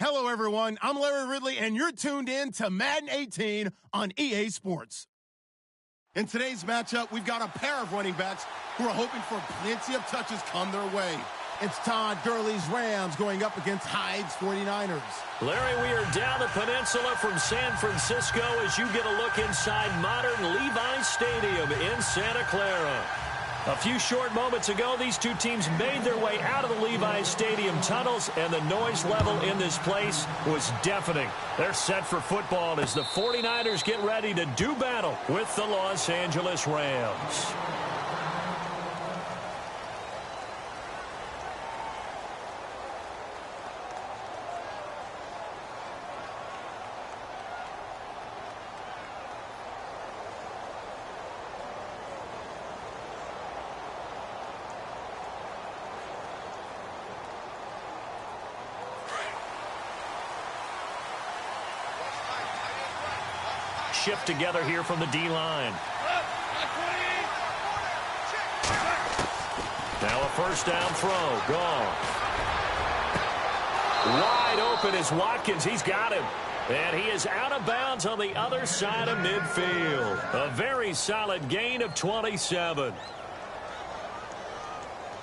Hello, everyone. I'm Larry Ridley, and you're tuned in to Madden 18 on EA Sports. In today's matchup, we've got a pair of running backs who are hoping for plenty of touches come their way. It's Todd Gurley's Rams going up against Hyde's 49ers. Larry, we are down the peninsula from San Francisco as you get a look inside modern Levi's Stadium in Santa Clara. A few short moments ago, these two teams made their way out of the Levi's Stadium tunnels, and the noise level in this place was deafening. They're set for football as the 49ers get ready to do battle with the Los Angeles Rams. Shift together here from the D-line. Now a first down throw. Gone. Wide open is Watkins. He's got him. And he is out of bounds on the other side of midfield. A very solid gain of 27.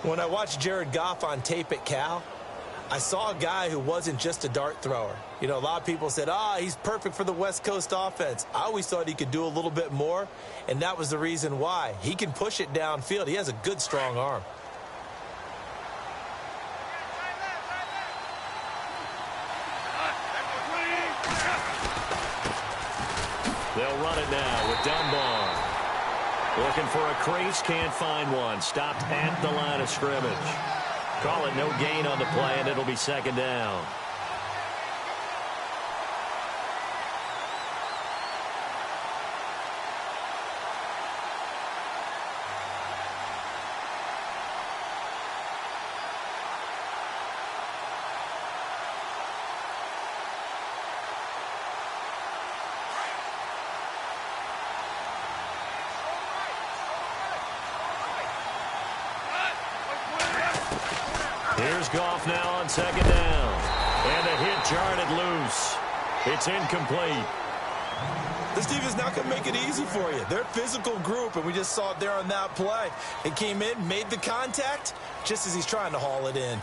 When I watched Jared Goff on tape at Cal, I saw a guy who wasn't just a dart thrower. You know, a lot of people said, he's perfect for the West Coast offense. I always thought he could do a little bit more, and that was the reason why. He can push it downfield. He has a good, strong arm. They'll run it now with Dunbar. Looking for a crease, can't find one. Stopped at the line of scrimmage. Call it no gain on the play, and it'll be second down. Here's Goff now on second down. And a hit jarred it loose. It's incomplete. This team is not going to make it easy for you. They're a physical group, and we just saw it there on that play. It came in, made the contact, just as he's trying to haul it in.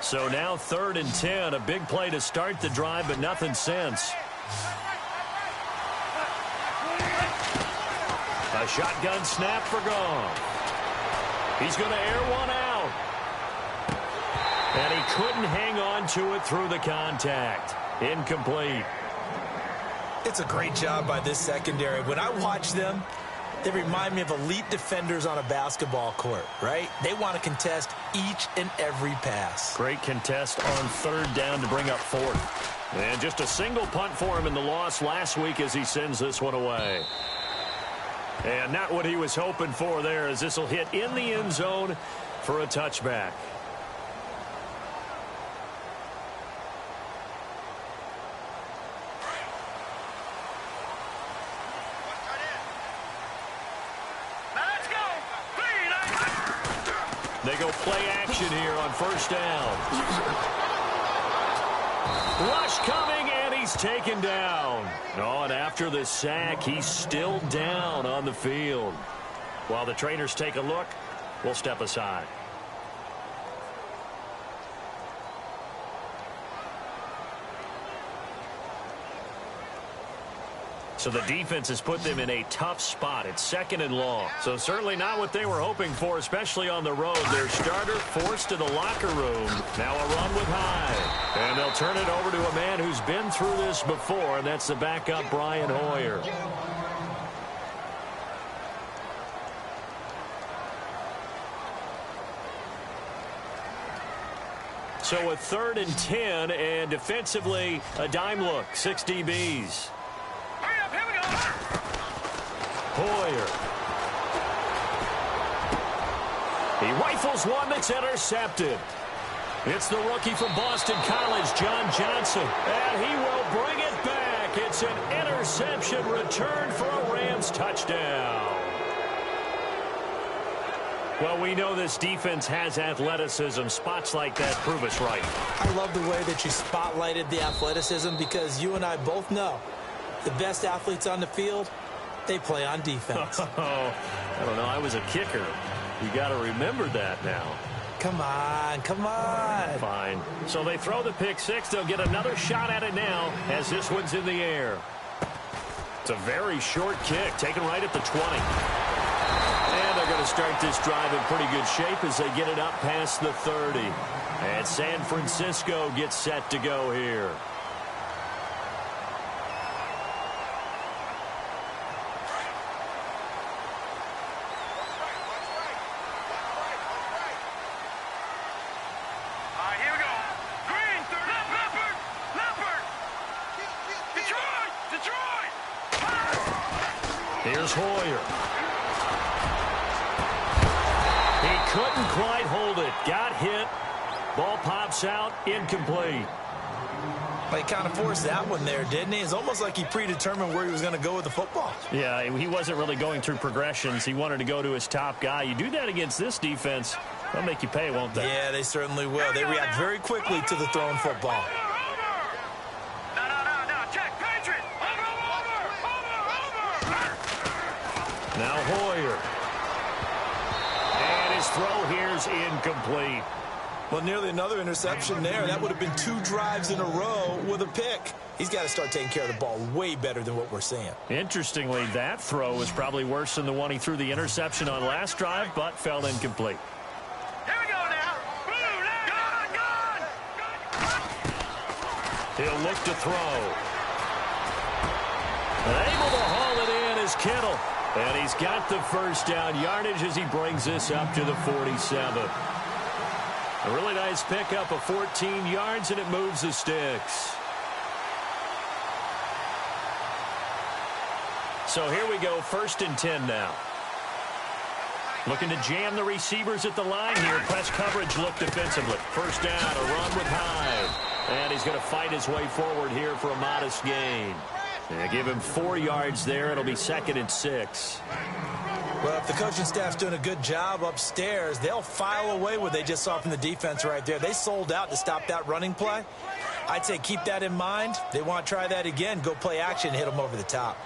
So now 3rd and 10. A big play to start the drive, but nothing since. A shotgun snap for Goff. He's going to air one out. And he couldn't hang on to it through the contact. Incomplete. It's a great job by this secondary. When I watch them, they remind me of elite defenders on a basketball court, right? They want to contest each and every pass. Great contest on 3rd down to bring up 4th. And just a single punt for him in the loss last week as he sends this one away. And not what he was hoping for there, as this will hit in the end zone for a touchback. They go play action here on 1st down. Rush coming, and he's taken down. Oh, and after the sack, he's still down on the field. While the trainers take a look, we'll step aside. So the defense has put them in a tough spot. It's 2nd and long. So certainly not what they were hoping for, especially on the road. Their starter forced to the locker room. Now a run with Hyde. And they'll turn it over to a man who's been through this before, and that's the backup Brian Hoyer. So a 3rd and 10, and defensively a dime look. 6 DBs. Hoyer. He rifles one that's intercepted. It's the rookie from Boston College, John Johnson. And he will bring it back. It's an interception return for a Rams touchdown. Well, we know this defense has athleticism. Spots like that prove us right. I love the way that you spotlighted the athleticism because you and I both know the best athletes on the field, they play on defense. Oh, I don't know. I was a kicker. You got to remember that now. Come on, come on. Fine. So they throw the pick six. They'll get another shot at it now as this one's in the air. It's a very short kick, taken right at the 20. And they're going to start this drive in pretty good shape as they get it up past the 30. And San Francisco gets set to go here. Here's Hoyer. He couldn't quite hold it. Got hit. Ball pops out. Incomplete. Well, he kind of forced that one there, didn't he? It's almost like he predetermined where he was going to go with the football. Yeah, he wasn't really going through progressions. He wanted to go to his top guy. You do that against this defense, they'll make you pay, won't they? Yeah, they certainly will. They react very quickly to the thrown football. Now Hoyer. And his throw here's incomplete. Well, nearly another interception there. That would have been 2 drives in a row with a pick. He's got to start taking care of the ball way better than what we're seeing. Interestingly, that throw was probably worse than the one he threw the interception on last drive, but fell incomplete. Here we go now. He'll look to throw. Able to haul it in is Kittle. And he's got the first down yardage as he brings this up to the 47. A really nice pickup of 14 yards, and it moves the sticks. So here we go, 1st and 10 now. Looking to jam the receivers at the line here. Press coverage look defensively. First down, a run with Hyde. And he's going to fight his way forward here for a modest gain. They give him 4 yards there. It'll be 2nd and 6. Well, if the coaching staff's doing a good job upstairs, they'll file away what they just saw from the defense right there. They sold out to stop that running play. I'd say keep that in mind. They want to try that again. Go play action, hit them over the top.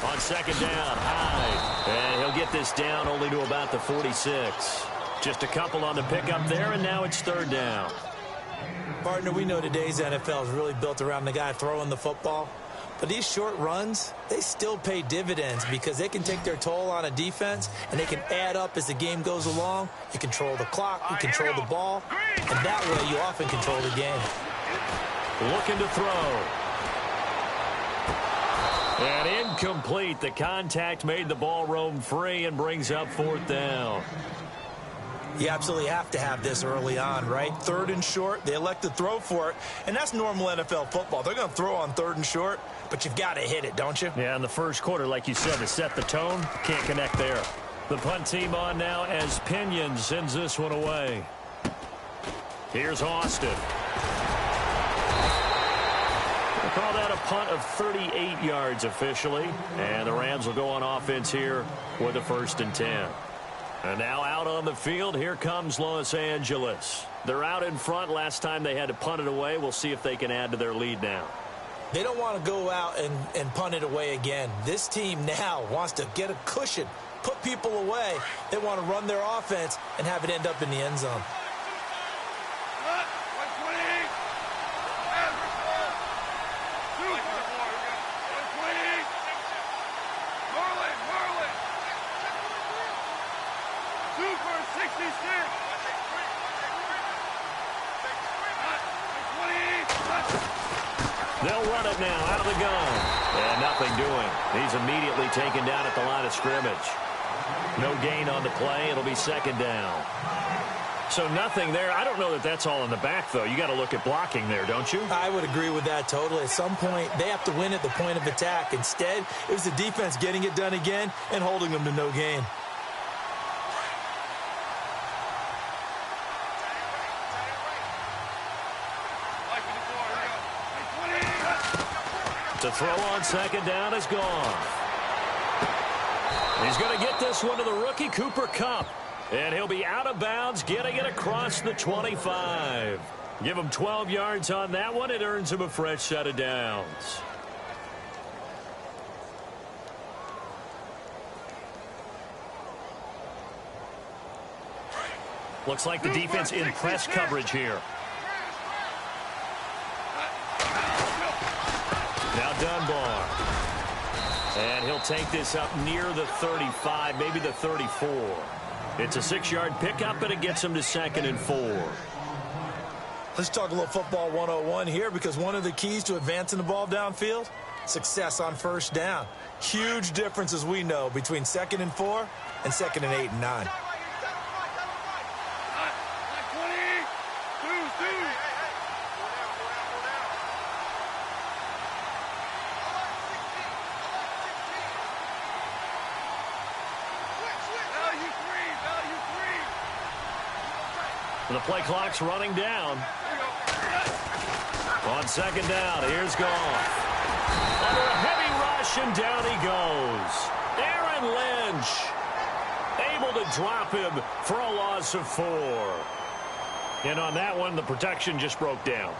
On 2nd down, Hyde. And he'll get this down only to about the 46. Just a couple on the pickup there, and now it's 3rd down. Partner, we know today's NFL is really built around the guy throwing the football. But these short runs, they still pay dividends because they can take their toll on a defense, and they can add up as the game goes along. You control the clock, you control the ball, and that way you often control the game. Looking to throw. And incomplete. The contact made the ball roam free and brings up 4th down. You absolutely have to have this early on, right? 3rd and short, they elect to throw for it, and that's normal NFL football. They're going to throw on 3rd and short, but you've got to hit it, don't you? Yeah, in the first quarter, like you said, to set the tone, can't connect there. The punt team on now as Pinion sends this one away. Here's Austin. We'll call that a punt of 38 yards officially, and the Rams will go on offense here with a 1st and 10. And now out on the field, here comes Los Angeles. They're out in front. Last time they had to punt it away. We'll see if they can add to their lead now. They don't want to go out and punt it away again. This team now wants to get a cushion, put people away. They want to run their offense and have it end up in the end zone. They'll run it now out of the gun. And nothing doing. He's immediately taken down at the line of scrimmage. No gain on the play. It'll be 2nd down. So nothing there. I don't know that that's all in the back, though. You got to look at blocking there, don't you? I would agree with that totally. At some point, they have to win at the point of attack. Instead, it was the defense getting it done again and holding them to no gain. To throw on 2nd down is gone. He's going to get this one to the rookie, Cooper Kupp. And he'll be out of bounds, getting it across the 25. Give him 12 yards on that one. It earns him a fresh set of downs. Looks like the defense in press coverage here. Now Dunbar. And he'll take this up near the 35, maybe the 34. It's a 6-yard pickup, and it gets him to 2nd and 4. Let's talk a little football 101 here, because one of the keys to advancing the ball downfield, success on first down. Huge difference, as we know, between 2nd and 4 and 2nd and 8 and 9. The play clock's running down. On 2nd down, here's Goff. Under a heavy rush, and down he goes. Aaron Lynch able to drop him for a loss of 4. And on that one, the protection just broke down.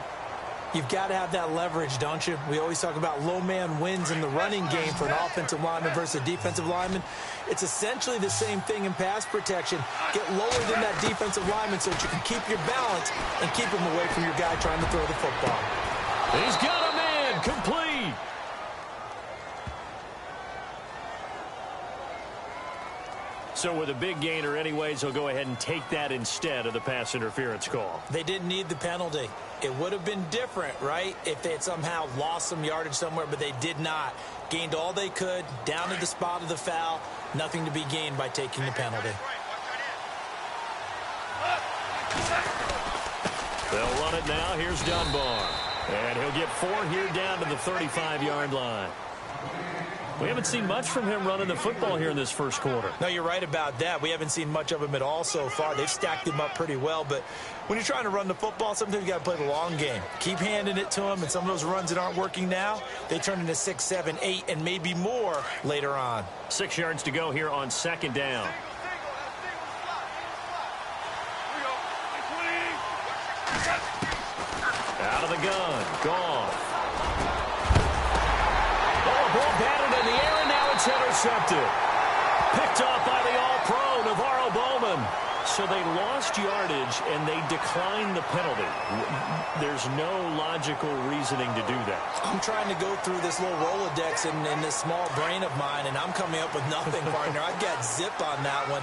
You've got to have that leverage, don't you? We always talk about low man wins in the running game for an offensive lineman versus a defensive lineman. It's essentially the same thing in pass protection. Get lower than that defensive lineman so that you can keep your balance and keep him away from your guy trying to throw the football. He's got a man, complete. So with a big gainer anyways, he'll go ahead and take that instead of the pass interference call. They didn't need the penalty. It would have been different, right, if they had somehow lost some yardage somewhere, but they did not. Gained all they could, down to the spot of the foul. Nothing to be gained by taking the penalty. They'll run it now. Here's Dunbar. And he'll get 4 here down to the 35-yard line. We haven't seen much from him running the football here in this first quarter. No, you're right about that. We haven't seen much of him at all so far. They've stacked him up pretty well, but when you're trying to run the football, sometimes you got to play the long game. Keep handing it to him, and some of those runs that aren't working now, they turn into 6, 7, 8, and maybe more later on. 6 yards to go here on 2nd down. Out of the gun. Goff. Ball batted in the air, and now it's intercepted. Picked off by the all-pro, Navarro Bowman. So they lost yardage, and they declined the penalty. There's no logical reasoning to do that. I'm trying to go through this little Rolodex in this small brain of mine, and I'm coming up with nothing, partner. I've got zip on that one.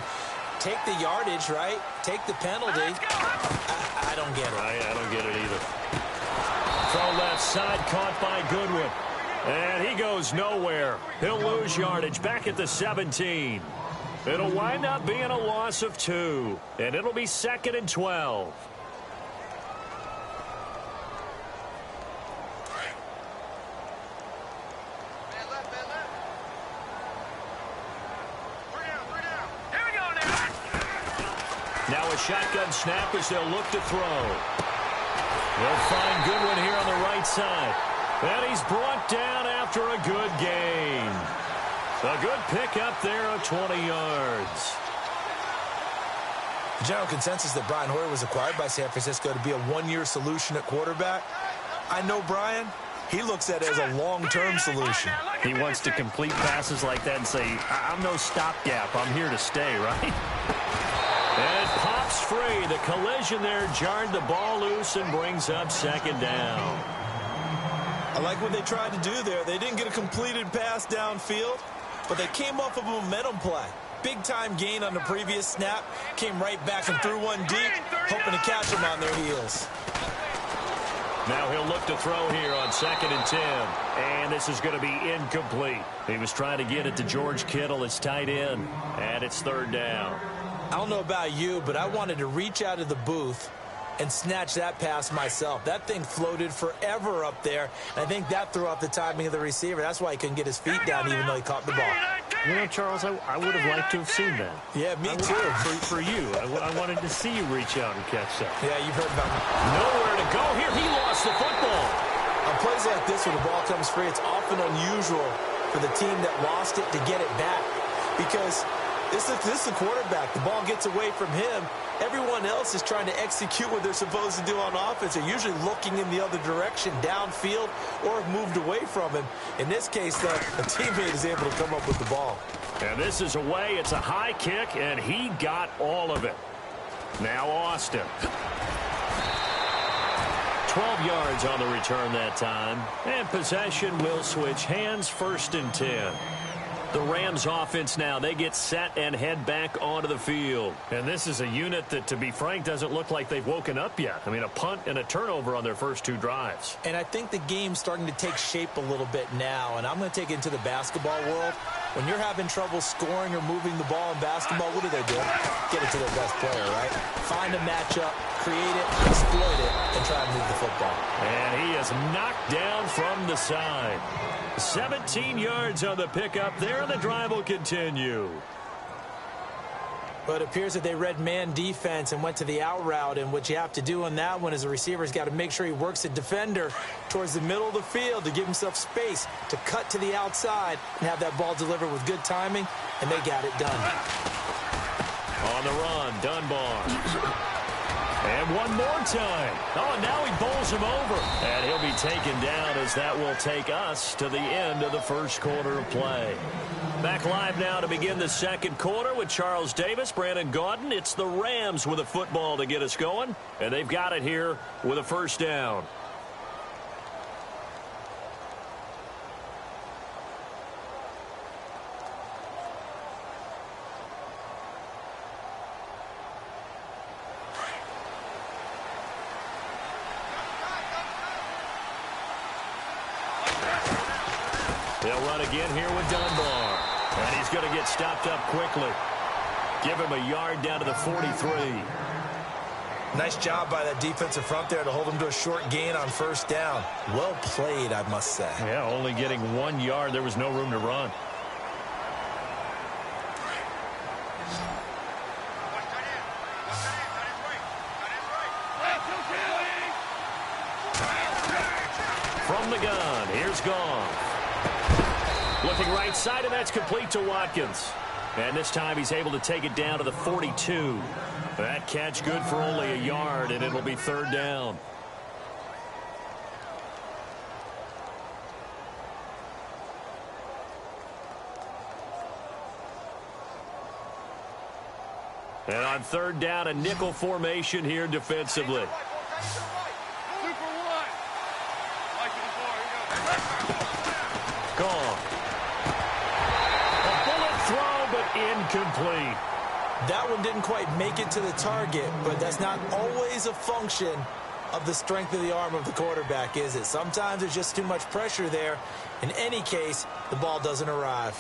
Take the yardage, right? Take the penalty. I don't get it. I don't get it either. Throw left side, caught by Goodwin. And he goes nowhere. He'll lose yardage back at the 17. It'll wind up being a loss of 2. And it'll be 2nd and 12. Now a shotgun snap as they'll look to throw. They'll find Goodwin here on the right side. And he's brought down after a good gain. A good pickup there of 20 yards. The general consensus that Brian Hoyer was acquired by San Francisco to be a one-year solution at quarterback. I know Brian. He looks at it as a long-term solution. He wants to complete passes like that and say, I'm no stopgap. I'm here to stay, right? And it pops free. The collision there jarred the ball loose and brings up 2nd down. I like what they tried to do there. They didn't get a completed pass downfield, but they came off of a momentum play. Big-time gain on the previous snap. Came right back and threw one deep, hoping to catch them on their heels. Now he'll look to throw here on 2nd and 10. And this is going to be incomplete. He was trying to get it to George Kittle, his tight end. And it's 3rd down. I don't know about you, but I wanted to reach out of the booth and snatch that pass myself. That thing floated forever up there, and I think that threw off the timing of the receiver. That's why he couldn't get his feet down even though he caught the ball. You know, Charles, I would have liked to have seen that. Yeah, me too. For you. I wanted to see you reach out and catch that. Yeah, you've heard about me. Nowhere to go here. He lost the football. On plays like this where the ball comes free, it's often unusual for the team that lost it to get it back. because this is the quarterback. The ball gets away from him. Everyone else is trying to execute what they're supposed to do on offense. They're usually looking in the other direction, downfield, or have moved away from him. In this case, though, a teammate is able to come up with the ball. And this is away. It's a high kick, and he got all of it. Now Austin. 12 yards on the return that time. And possession will switch hands, 1st and 10. The Rams offense now, they get set and head back onto the field. And this is a unit that, to be frank, doesn't look like they've woken up yet. I mean, a punt and a turnover on their first 2 drives. And I think the game's starting to take shape a little bit now. And I'm going to take it into the basketball world. When you're having trouble scoring or moving the ball in basketball, what do? Get it to their best player, right? Find a matchup, create it, exploit it, and try to move the football. And he is knocked down from the side. 17 yards on the pickup there, and the drive will continue. But it appears that they read man defense and went to the out route, and what you have to do on that one is the receiver's got to make sure he works the defender towards the middle of the field to give himself space to cut to the outside and have that ball delivered with good timing, and they got it done. On the run, Dunbar. And one more time. Oh, and now he bowls him over. And he'll be taken down as that will take us to the end of the first quarter of play. Back live now to begin the second quarter with Charles Davis, Brandon Gaudin. It's the Rams with a football to get us going, and they've got it here with a first down. They'll run again here with Dunbar. And he's going to get stopped up quickly. Give him a yard down to the 43. Nice job by that defensive front there to hold him to a short gain on first down. Well played, I must say. Yeah, only getting 1 yard. There was no room to run. From the gun, here's Goff. Looking right side, and that's complete to Watkins. And this time he's able to take it down to the 42. That catch good for only a yard, and it'll be 3rd down. And on 3rd down, a nickel formation here defensively. Gone. A bullet throw, but incomplete. That one didn't quite make it to the target, but that's not always a function of the strength of the arm of the quarterback, is it? Sometimes there's just too much pressure there. In any case, the ball doesn't arrive.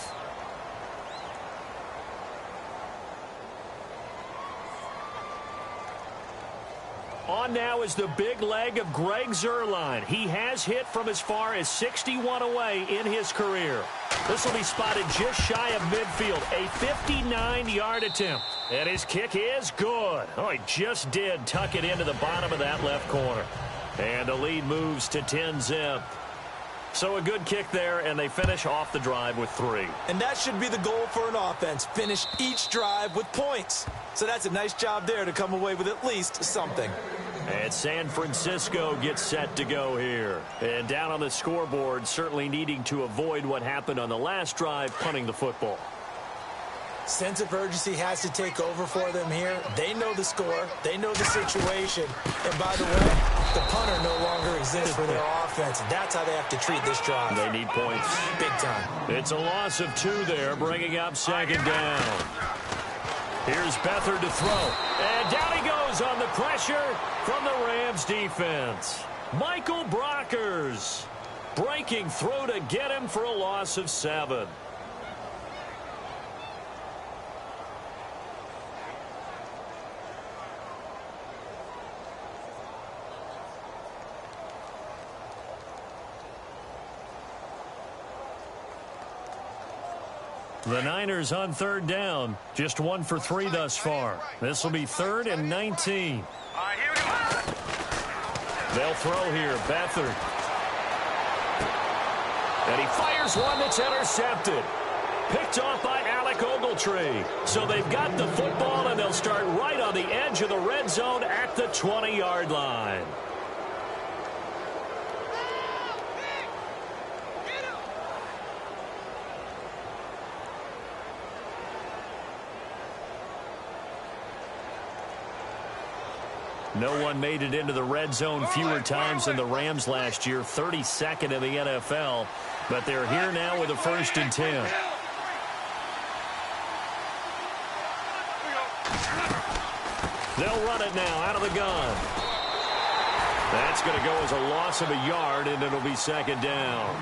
On now is the big leg of Greg Zuerlein. He has hit from as far as 61 away in his career. This will be spotted just shy of midfield. A 59-yard attempt. And his kick is good. Oh, he just did tuck it into the bottom of that left corner. And the lead moves to 10-zip. So a good kick there, and they finish off the drive with 3. And that should be the goal for an offense. Finish each drive with points. So that's a nice job there to come away with at least something. And San Francisco gets set to go here. And down on the scoreboard, certainly needing to avoid what happened on the last drive, punting the football. Sense of urgency has to take over for them here. They know the score. They know the situation. And by the way, the punter no longer exists for their offense. That's how they have to treat this drive. They need points. Big time. It's a loss of 2 there, bringing up 2nd down. Here's Beathard to throw. And down he goes on the pressure from the Rams defense. Michael Brockers breaking through to get him for a loss of 7. The Niners on 3rd down. Just 1 for 3 thus far. This will be 3rd and 19. They'll throw here. Beathard. And he fires one that's intercepted. Picked off by Alec Ogletree. So they've got the football, and they'll start right on the edge of the red zone at the 20-yard line. No one made it into the red zone fewer times than the Rams last year, 32nd in the NFL. But they're here now with a 1st and 10. They'll run it now out of the gun. That's going to go as a loss of a yard, and it'll be 2nd down.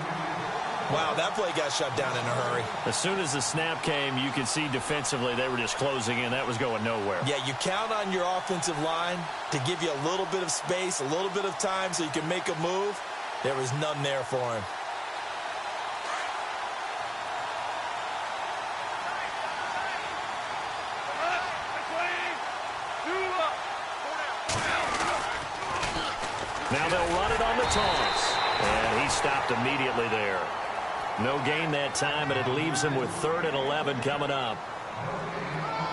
Wow, that play got shut down in a hurry. As soon as the snap came, you could see defensively they were just closing in. That was going nowhere. Yeah, you count on your offensive line to give you a little bit of space, a little bit of time so you can make a move. There was none there for him. Now they'll run it on the toss. And he stopped immediately there. No gain that time, and it leaves him with 3rd and 11 coming up.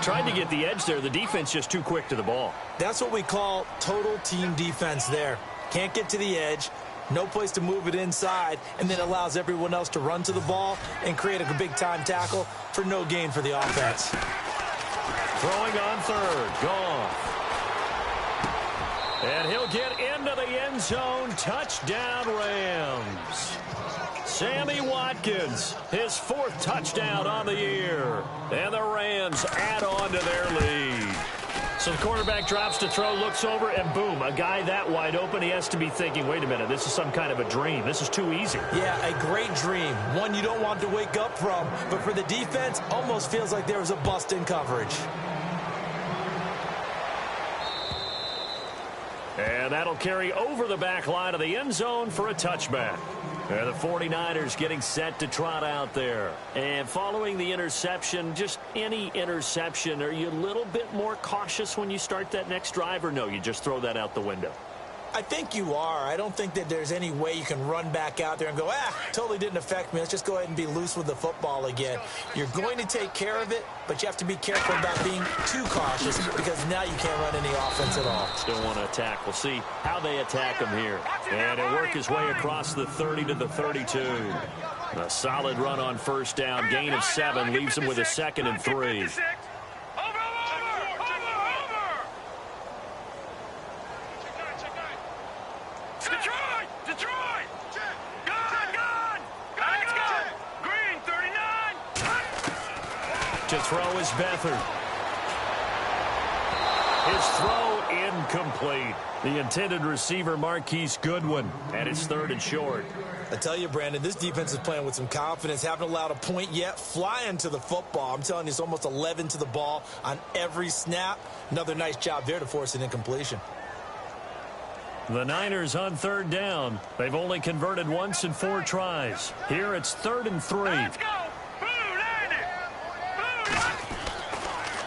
Tried to get the edge there. The defense just too quick to the ball. That's what we call total team defense there. Can't get to the edge, no place to move it inside, and then allows everyone else to run to the ball and create a big-time tackle for no gain for the offense. Throwing on 3rd. Gone. And he'll get into the end zone. Touchdown, Rams. Sammy Watkins, his 4th touchdown on the year. And the Rams add on to their lead. So the quarterback drops to throw, looks over, and boom, a guy that wide open, he has to be thinking, wait a minute, this is some kind of a dream. This is too easy. Yeah, a great dream. One you don't want to wake up from. But for the defense, almost feels like there was a bust in coverage. And that'll carry over the back line of the end zone for a touchback. And the 49ers getting set to trot out there. And following the interception, just any interception, are you a little bit more cautious when you start that next drive, or no, you just throw that out the window? I think you are. I don't think that there's any way you can run back out there and go, totally didn't affect me. Let's just go ahead and be loose with the football again. You're going to take care of it, but you have to be careful about being too cautious because now you can't run any offense at all. Still want to attack. We'll see how they attack him here. And he'll work his way across the 30 to the 32. A solid run on 1st down. Gain of 7 leaves him with a 2nd and 3. To throw is Beathard. His throw incomplete. The intended receiver, Marquise Goodwin, and it's 3rd and short. I tell you, Brandon, this defense is playing with some confidence. Haven't allowed a point yet. Flying to the football. I'm telling you, it's almost 11 to the ball on every snap. Another nice job there to force an incompletion. The Niners on 3rd down. They've only converted once in 4 tries. Here it's 3rd and 3. Let's go.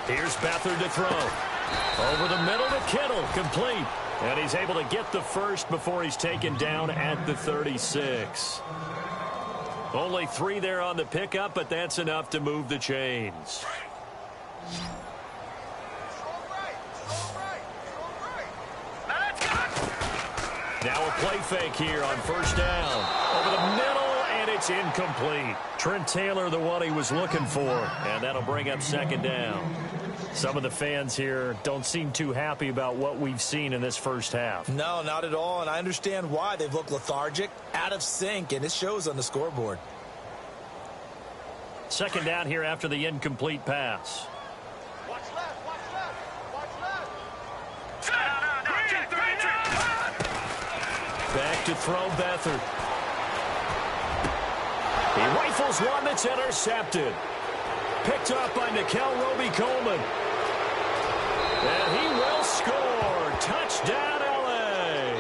Here's Beathard to throw. Over the middle to Kittle. Complete. And he's able to get the 1st before he's taken down at the 36. Only 3 there on the pickup, but that's enough to move the chains. Now a play fake here on 1st down. Over the middle, and it's incomplete. Trent Taylor, the one he was looking for, and that'll bring up 2nd down. Some of the fans here don't seem too happy about what we've seen in this 1st half. No, not at all, and I understand why. They've looked lethargic, out of sync, and it shows on the scoreboard. 2nd down here after the incomplete pass. Watch left, watch left, watch left. Back to throw Beathard. He rifles one that's intercepted. Picked up by Nickel Roby-Coleman. And he will score. Touchdown, L.A.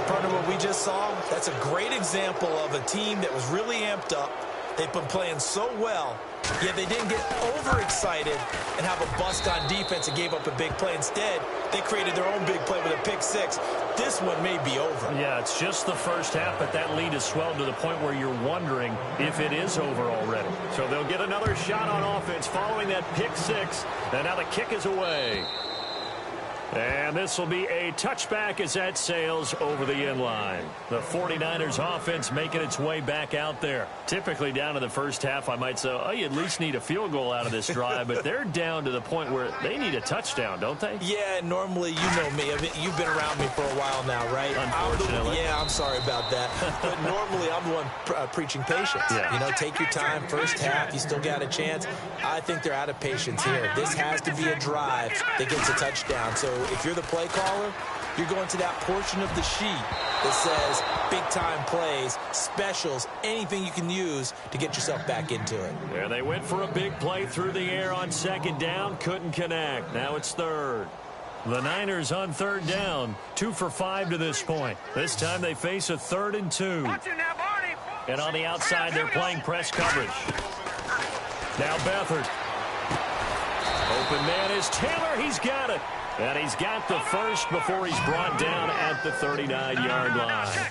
Partner, what we just saw, that's a great example of a team that was really amped up. They've been playing so well, yet they didn't get overexcited and have a bust on defense and gave up a big play. Instead, they created their own big play with a pick six. This one may be over. Yeah, it's just the first half, but that lead has swelled to the point where you're wondering if it is over already. So they'll get another shot on offense following that pick six. And now the kick is away. And this will be a touchback as that sails over the end line. The 49ers offense making its way back out there. Typically down to the first half, I might say, oh, you at least need a field goal out of this drive. But they're down to the point where they need a touchdown, don't they? Yeah, normally, you know me. You've been around me for a while now, right? Unfortunately. I'm sorry about that. But normally, I'm the one preaching patience. Yeah. You know, take your time. First half, you still got a chance. I think they're out of patience here. This has to be a drive that gets a touchdown. So if you're the play caller, you're going to that portion of the sheet that says big-time plays, specials, anything you can use to get yourself back into it. There they went for a big play through the air on second down. Couldn't connect. Now it's third. The Niners on third down, 2 for 5 to this point. This time they face a 3rd and 2. And on the outside, they're playing press coverage. Now Beathard. Open man is Taylor. He's got it. And he's got the first before he's brought down at the 39-yard line.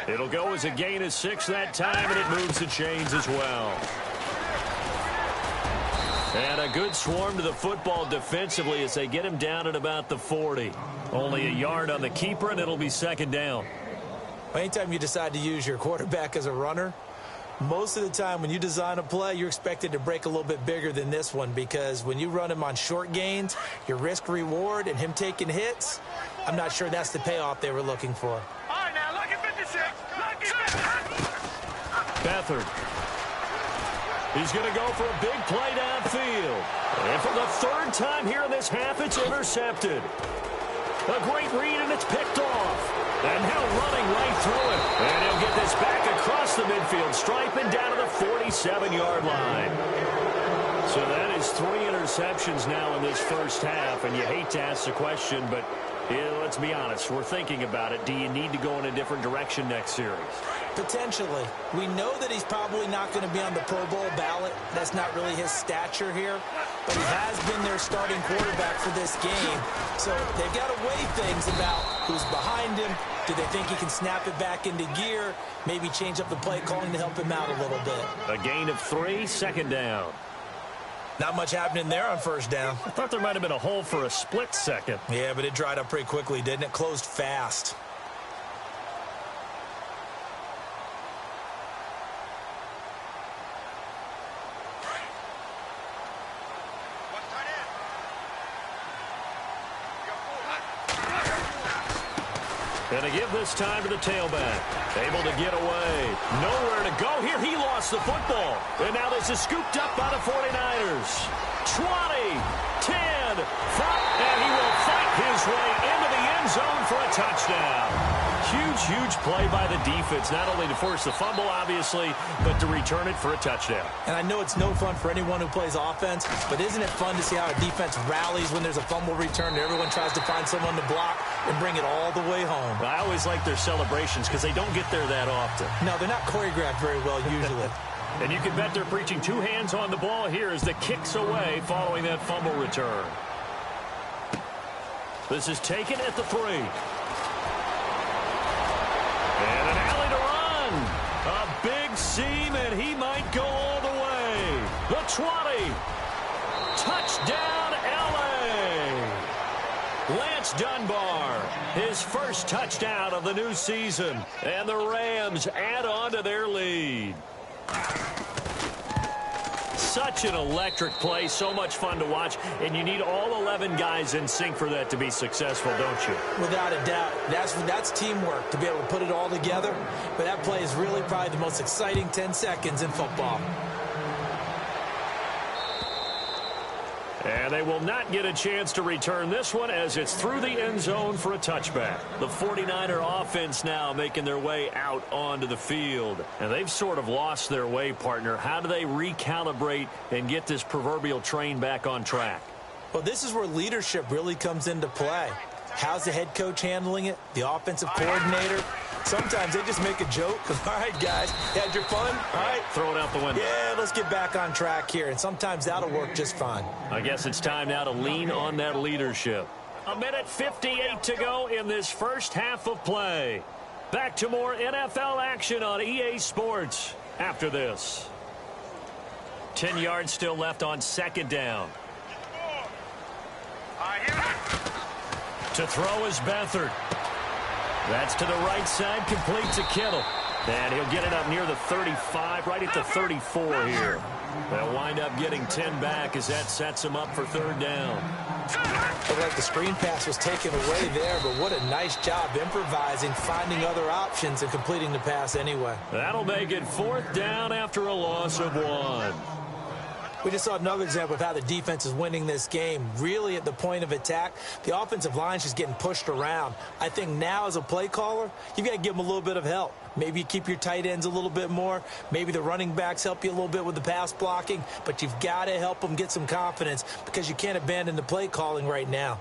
It'll go as a gain of 6 that time, and it moves the chains as well. And a good swarm to the football defensively as they get him down at about the 40. Only a yard on the keeper, and it'll be second down. Anytime you decide to use your quarterback as a runner, most of the time when you design a play, you're expected to break a little bit bigger than this one, because when you run him on short gains, your risk-reward and him taking hits, I'm not sure that's the payoff they were looking for. All right, now, look at 56. Look at Beathard. He's going to go for a big play downfield. And for the 3rd time here in this half, it's intercepted. A great read, and it's picked off. And now running right through it. And he'll get this back across the midfield stripe and down to the 47-yard line. So that is 3 interceptions now in this first half. And you hate to ask the question, but let's be honest. We're thinking about it. Do you need to go in a different direction next series? Potentially. We know that he's probably not going to be on the Pro Bowl ballot. That's not really his stature here. But he has been their starting quarterback for this game. So they've got to weigh things about who's behind him. Do they think he can snap it back into gear? Maybe change up the play calling to help him out a little bit. A gain of 3, second down. Not much happening there on first down. I thought there might have been a hole for a split second. Yeah, but it dried up pretty quickly, didn't it? Closed fast. And to give this time to the tailback. Able to get away. Nowhere to go here. He lost the football. And now this is scooped up by the 49ers. 20, 10, 5, and he will fight his way into the end zone for a touchdown. Huge play by the defense, not only to force the fumble, obviously, but to return it for a touchdown. And I know it's no fun for anyone who plays offense, but isn't it fun to see how a defense rallies when there's a fumble return and everyone tries to find someone to block and bring it all the way home? I always like their celebrations because they don't get there that often. No, they're not choreographed very well usually. And you can bet they're preaching 2 hands on the ball here as the kick's away following that fumble return. This is taken at the 3. And an alley to run. A big seam, and he might go all the way. The 20. Touchdown, L.A. Lance Dunbar, his first touchdown of the new season. And the Rams add on to their lead. Such an electric play, so much fun to watch, and you need all 11 guys in sync for that to be successful, don't you? Without a doubt. That's teamwork, to be able to put it all together. But that play is really probably the most exciting 10 seconds in football. And they will not get a chance to return this one as it's through the end zone for a touchback. The 49er offense now making their way out onto the field. And they've sort of lost their way, partner. How do they recalibrate and get this proverbial train back on track? Well, this is where leadership really comes into play. How's the head coach handling it? The offensive coordinator? Sometimes they just make a joke. All right, guys, you had your fun? All right. Throw it out the window. Yeah, let's get back on track here, and sometimes that'll work just fine. I guess it's time now to lean on that leadership. 1:58 to go in this first half of play. Back to more NFL action on EA Sports after this. 10 yards still left on second down. To throw is Beathard. That's to the right side, complete to Kittle. And he'll get it up near the 35, right at the 34 here. They'll wind up getting 10 back as that sets him up for third down. Looked like the screen pass was taken away there, but what a nice job improvising, finding other options, and completing the pass anyway. That'll make it fourth down after a loss of 1. We just saw another example of how the defense is winning this game. Really at the point of attack, the offensive line's just getting pushed around. I think now as a play caller, you've got to give them a little bit of help. Maybe you keep your tight ends a little bit more. Maybe the running backs help you a little bit with the pass blocking. But you've got to help them get some confidence because you can't abandon the play calling right now.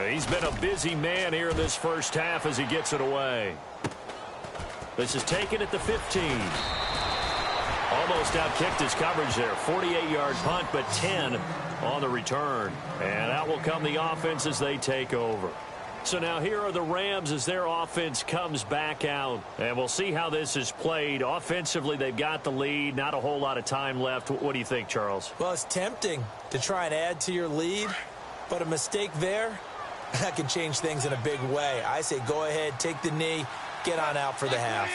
He's been a busy man here in this first half as he gets it away. This is taken at the 15. Almost outkicked his coverage there. 48-yard punt, but 10 on the return. And out will come the offense as they take over. So now here are the Rams as their offense comes back out. And we'll see how this is played. Offensively, they've got the lead. Not a whole lot of time left. What do you think, Charles? Well, it's tempting to try and add to your lead, but a mistake there, that can change things in a big way. I say go ahead, take the knee, get on out for the half.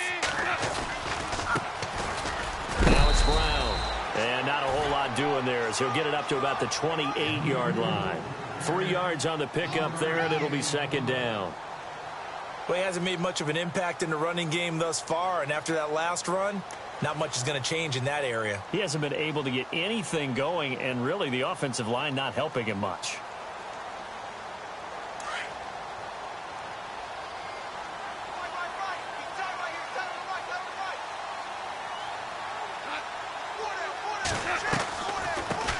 Now it's Brown. And not a whole lot doing there as he'll get it up to about the 28-yard line. 3 yards on the pickup there, and it'll be second down. Well, he hasn't made much of an impact in the running game thus far, and after that last run, not much is going to change in that area. He hasn't been able to get anything going, and really the offensive line not helping him much.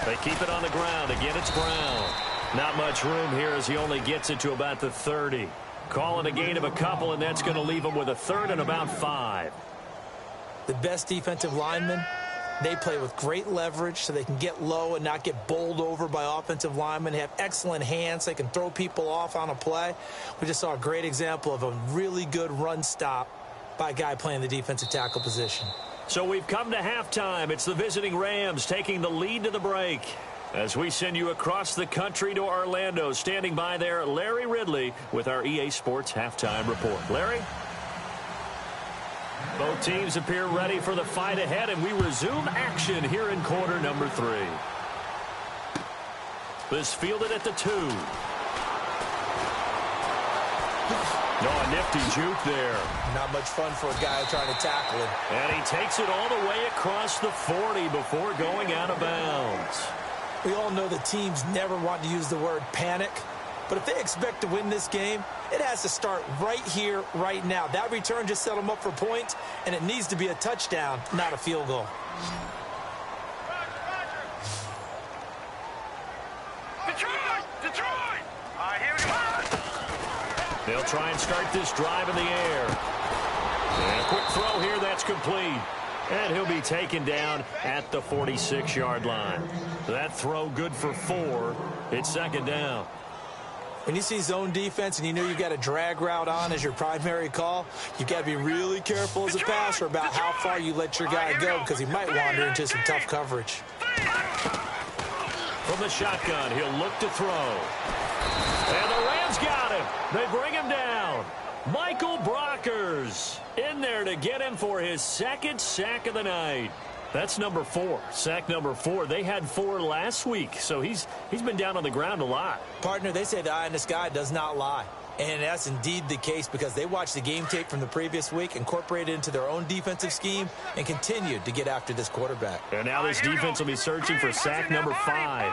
They keep it on the ground. Again, it's Brown. Not much room here as he only gets it to about the 30. Calling a gain of a couple, and that's going to leave him with a third and about 5. The best defensive linemen, they play with great leverage so they can get low and not get bowled over by offensive linemen. They have excellent hands. They can throw people off on a play. We just saw a great example of a really good run stop by a guy playing the defensive tackle position. So we've come to halftime. It's the visiting Rams taking the lead to the break. As we send you across the country to Orlando, standing by there, Larry Ridley with our EA Sports Halftime Report. Larry? Both teams appear ready for the fight ahead, and we resume action here in quarter number 3. This fielded at the 2. No, a nifty juke there. Not much fun for a guy trying to tackle him. And he takes it all the way across the 40 before going out of bounds. We all know the teams never want to use the word panic, but if they expect to win this game, it has to start right here, right now. That return just set them up for points, and it needs to be a touchdown, not a field goal. They'll try and start this drive in the air. And a quick throw here, that's complete. And he'll be taken down at the 46-yard line. That throw good for 4. It's second down. When you see zone defense and you know you've got a drag route on as your primary call, you've got to be really careful as a passer about how far you let your guy go because he might wander into some tough coverage. From the shotgun, he'll look to throw. And the Rams got him. They bring him down. Michael Brockers in there to get him for his second sack of the night. That's number 4. Sack number 4. They had 4 last week, so he's been down on the ground a lot. Partner, they say the eye in the sky does not lie. And that's indeed the case because they watched the game tape from the previous week, incorporated it into their own defensive scheme, and continued to get after this quarterback. And now this defense will be searching for sack number 5.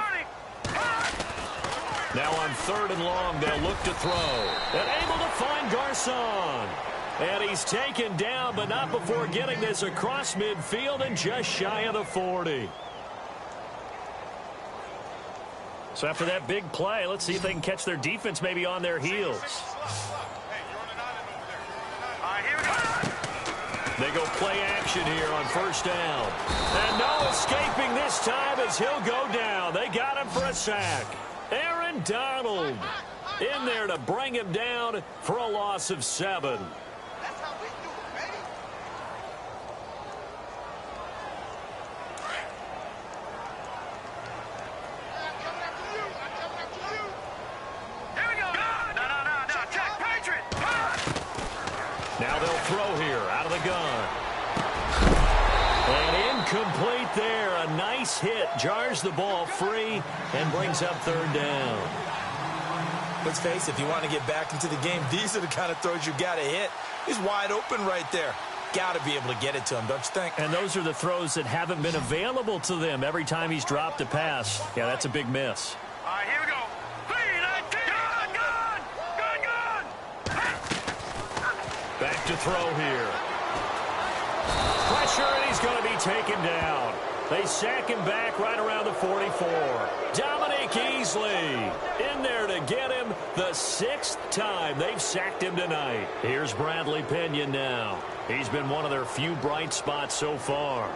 Now on 3rd and long, they'll look to throw. And able to find Garcon. And he's taken down, but not before getting this across midfield and just shy of the 40. So after that big play, let's see if they can catch their defense maybe on their heels. They go play action here on 1st down. And no escaping this time as he'll go down. They got him for a sack. Aaron Donald in there to bring him down for a loss of 7. That's how we do it, baby. I'm coming after you. I'm coming after you. Here we go. No. Check. Patriot. Now they'll throw here out of the gun. And incomplete there. A nice hit. Jars the ball free and brings up 3rd down. Let's face it, if you want to get back into the game, these are the kind of throws you got to hit. He's wide open right there. Got to be able to get it to him, don't you think? And those are the throws that haven't been available to them every time he's dropped a pass. Yeah, that's a big miss. All right, here we go. Back to throw here. Pressure, and he's going to be taken down. They sack him back right around the 44. Dominic Easley in there to get him the 6th time they've sacked him tonight. Here's Bradley Pinion now. He's been one of their few bright spots so far.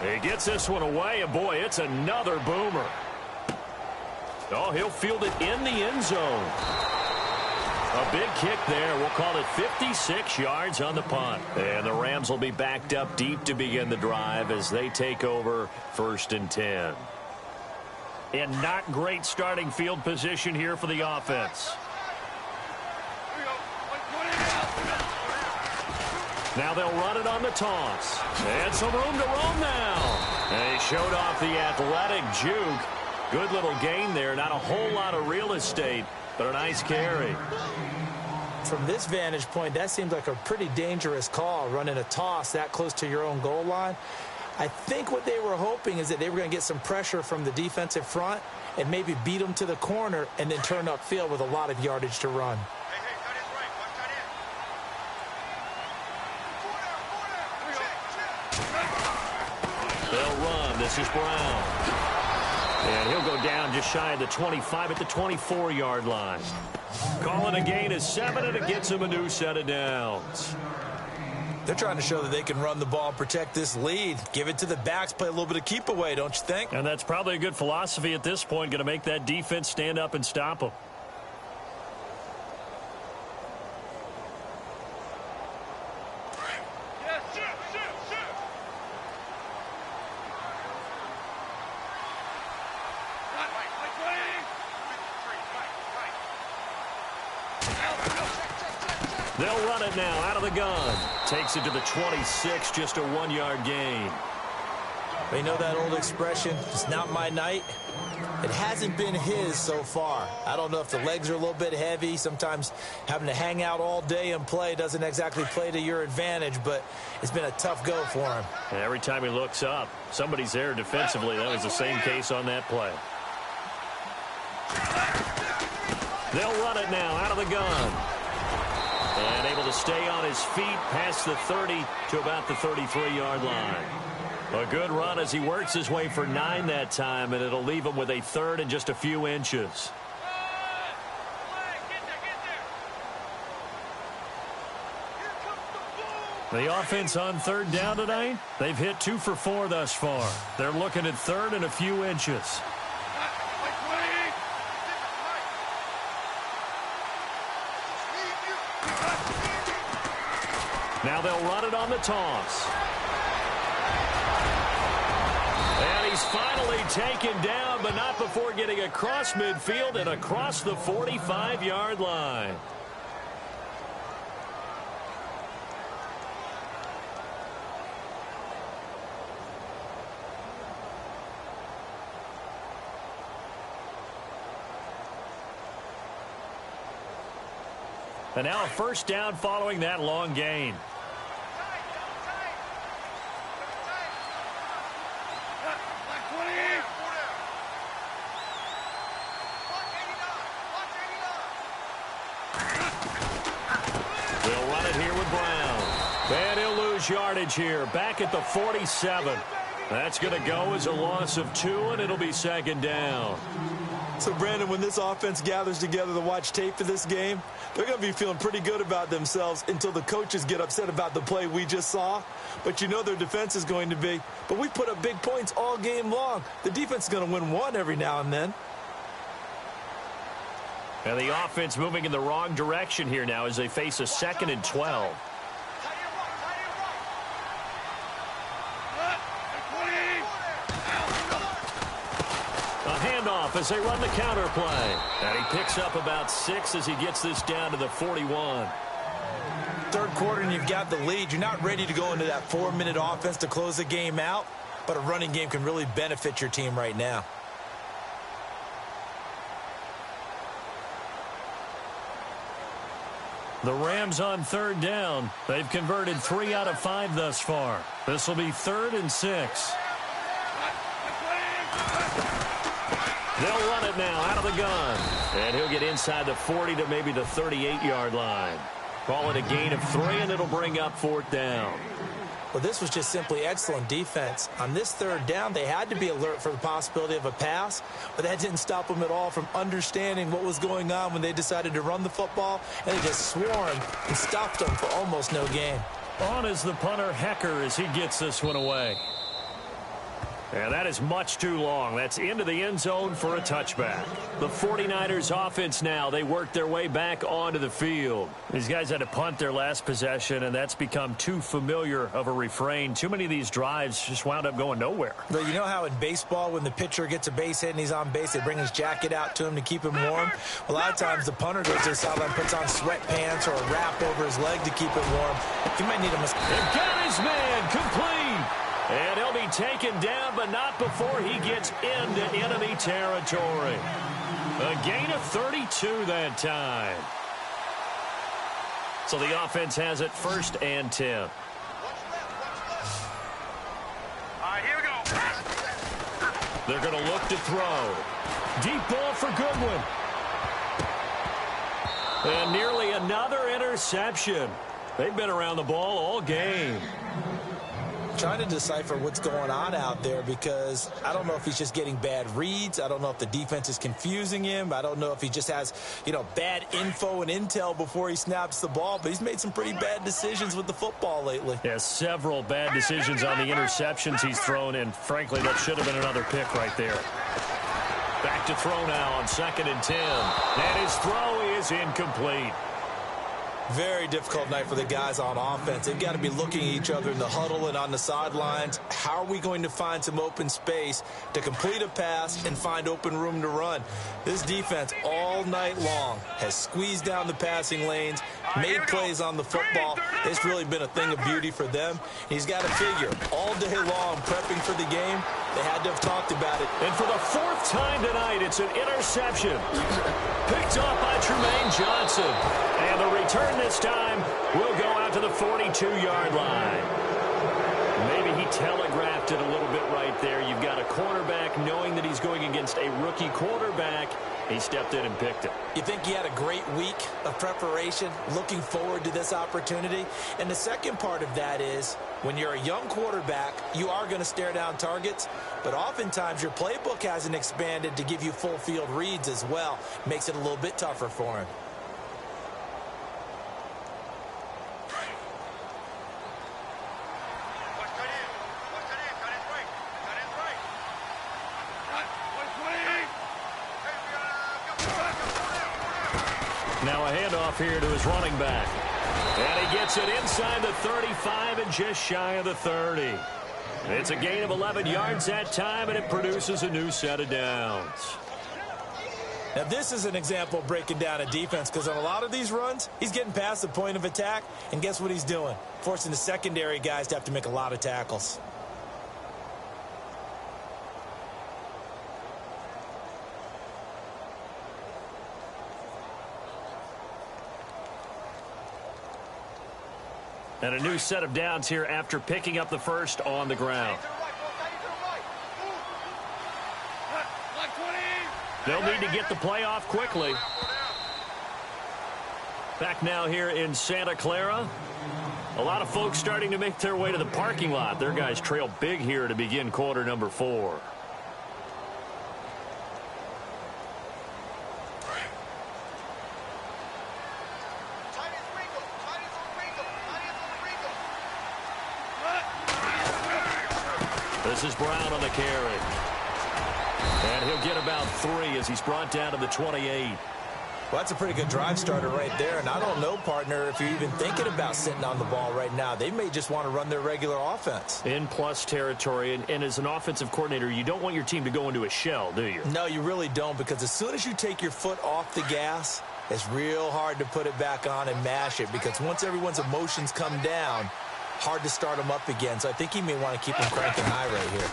He gets this one away, and boy, it's another boomer. Oh, he'll field it in the end zone. A big kick there. We'll call it 56 yards on the punt. And the Rams will be backed up deep to begin the drive as they take over 1st and 10. And not great starting field position here for the offense. Now they'll run it on the toss. And some room to roam now. And he showed off the athletic juke. Good little gain there. Not a whole lot of real estate, but a nice carry. From this vantage point, that seems like a pretty dangerous call, running a toss that close to your own goal line. I think what they were hoping is that they were going to get some pressure from the defensive front and maybe beat them to the corner and then turn upfield with a lot of yardage to run. They'll run. This is Brown. And he'll go down just shy of the 25 at the 24-yard line. Calling a gain of 7, and it gets him a new set of downs. They're trying to show that they can run the ball, protect this lead. Give it to the backs, play a little bit of keep away, don't you think? And that's probably a good philosophy at this point, going to make that defense stand up and stop them. They'll run it now out of the gun. Takes it to the 26, just a 1-yard gain. You know that old expression, it's not my night? It hasn't been his so far. I don't know if the legs are a little bit heavy. Sometimes having to hang out all day and play doesn't exactly play to your advantage, but it's been a tough go for him. And every time he looks up, somebody's there defensively. That was the same case on that play. They'll run it now out of the gun. And able to stay on his feet past the 30 to about the 33-yard line. A good run as he works his way for 9 that time, and it'll leave him with a 3rd and just a few inches. The offense on 3rd down tonight, they've hit 2 for 4 thus far. They're looking at 3rd and a few inches. Now they'll run it on the toss. And he's finally taken down, but not before getting across midfield and across the 45-yard line. And now a 1st down following that long gain. And he'll lose yardage here. Back at the 47. That's going to go as a loss of 2, and it'll be second down. So, Brandon, when this offense gathers together to watch tape of this game, they're going to be feeling pretty good about themselves until the coaches get upset about the play we just saw. But you know their defense is going to be. But we put up big points all game long. The defense is going to win one every now and then. And the offense moving in the wrong direction here now as they face a 2nd and 12. As they run the counter play. And he picks up about 6 as he gets this down to the 41. Third quarter and you've got the lead. You're not ready to go into that 4-minute offense to close the game out, but a running game can really benefit your team right now. The Rams on 3rd down. They've converted 3 out of 5 thus far. This will be 3rd and 6. They'll run it now out of the gun. And he'll get inside the 40 to maybe the 38-yard line. Call it a gain of 3, and it'll bring up 4th down. Well, this was just simply excellent defense. On this 3rd down, they had to be alert for the possibility of a pass, but that didn't stop them at all from understanding what was going on when they decided to run the football, and they just swarmed and stopped them for almost no gain. On is the punter, Hecker, as he gets this one away. And that is much too long. That's into the end zone for a touchback. The 49ers offense now, they work their way back onto the field. These guys had to punt their last possession, and that's become too familiar of a refrain. Too many of these drives just wound up going nowhere. But you know how in baseball, when the pitcher gets a base hit and he's on base, they bring his jacket out to him to keep him warm? A lot of times the punter goes to the sideline, puts on sweatpants or a wrap over his leg to keep it warm. He might need a mosquito. And got his man complete. And he'll be taken down, but not before he gets into enemy territory. A gain of 32 that time. So the offense has it 1st and 10. All right, here we go. They're going to look to throw. Deep ball for Goodwin. And nearly another interception. They've been around the ball all game. Trying to decipher what's going on out there because I don't know if he's just getting bad reads. I don't know if the defense is confusing him. I don't know if he just has, bad info and intel before he snaps the ball. But he's made some pretty bad decisions with the football lately. Yeah, several bad decisions on the interceptions he's thrown, and frankly, that should have been another pick right there. Back to throw now on 2nd and 10. And his throw is incomplete. Very difficult night for the guys on offense. They've got to be looking at each other in the huddle and on the sidelines. How are we going to find some open space to complete a pass and find open room to run? This defense all night long has squeezed down the passing lanes, made plays on the football. It's really been a thing of beauty for them. He's got to figure all day long prepping for the game. They had to have talked about it. And for the 4th time tonight, it's an interception. Picked off by Tremaine Johnson. And the return this time will go out to the 42-yard line. Maybe he telegraphed it a little bit right there. You've got a cornerback knowing that he's going against a rookie quarterback. He stepped in and picked it. You think he had a great week of preparation, looking forward to this opportunity? And the second part of that is, when you're a young quarterback, you are going to stare down targets, but oftentimes your playbook hasn't expanded to give you full field reads as well. Makes it a little bit tougher for him. Now a handoff here to his running back. And he gets it inside the 35 and just shy of the 30. It's a gain of 11 yards that time, and it produces a new set of downs. Now, this is an example of breaking down a defense because on a lot of these runs, he's getting past the point of attack, and guess what he's doing? Forcing the secondary guys to have to make a lot of tackles. And a new set of downs here after picking up the first on the ground. They'll need to get the play off quickly. Back now here in Santa Clara. A lot of folks starting to make their way to the parking lot. Their guys trail big here to begin quarter number 4. This is Brown on the carry. And he'll get about 3 as he's brought down to the 28. Well, that's a pretty good drive starter right there. And I don't know, partner, if you're even thinking about sitting on the ball right now. They may just want to run their regular offense. In plus territory. And as an offensive coordinator, you don't want your team to go into a shell, do you? No, you really don't, because as soon as you take your foot off the gas, it's real hard to put it back on and mash it, because once everyone's emotions come down, hard to start them up again. So I think he may want to keep them cranking high right here.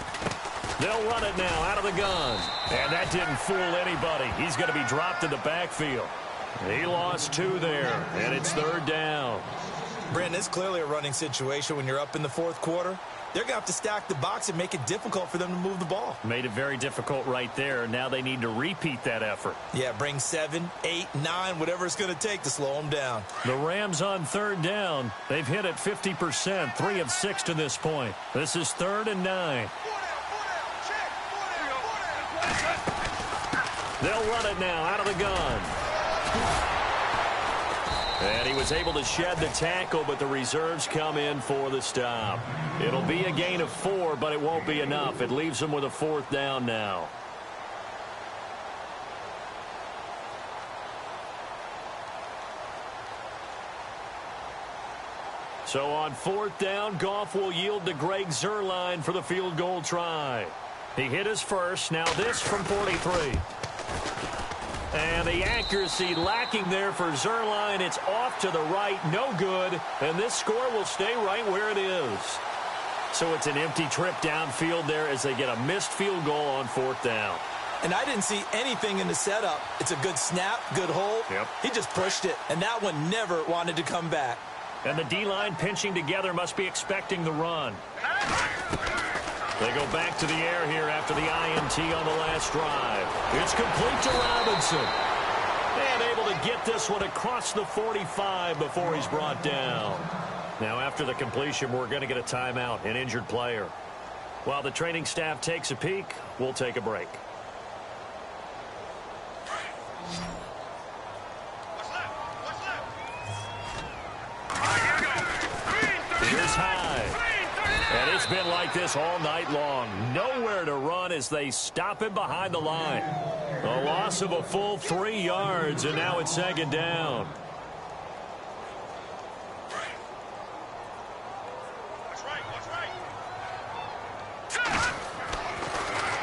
They'll run it now out of the gun. And that didn't fool anybody. He's going to be dropped in the backfield. He lost 2 there, and it's 3rd down. Brandon, it's clearly a running situation when you're up in the 4th quarter. They're going to have to stack the box and make it difficult for them to move the ball. Made it very difficult right there. Now they need to repeat that effort. Yeah, bring 7, 8, 9, whatever it's going to take to slow them down. The Rams on 3rd down. They've hit it 50%, 3 of 6 to this point. This is 3rd and 9. They'll run it now out of the gun. And he was able to shed the tackle, but the reserves come in for the stop. It'll be a gain of 4, but it won't be enough. It leaves them with a 4th down now. So on 4th down, Goff will yield to Greg Zuerlein for the field goal try. He hit his first. Now this from 43. And the accuracy lacking there for Zuerlein. It's off to the right, no good. And this score will stay right where it is. So it's an empty trip downfield there as they get a missed field goal on 4th down. And I didn't see anything in the setup. It's a good snap, good hold. Yep. He just pushed it, and that one never wanted to come back. And the D-line pinching together must be expecting the run. They go back to the air here after the INT on the last drive. It's complete to Robinson. And able to get this one across the 45 before he's brought down. Now after the completion, we're going to get a timeout, an injured player. While the training staff takes a peek, we'll take a break. Here's high. And it's been like this all night long. Nowhere to run as they stop him behind the line. A loss of a full 3 yards, and now it's 2nd down.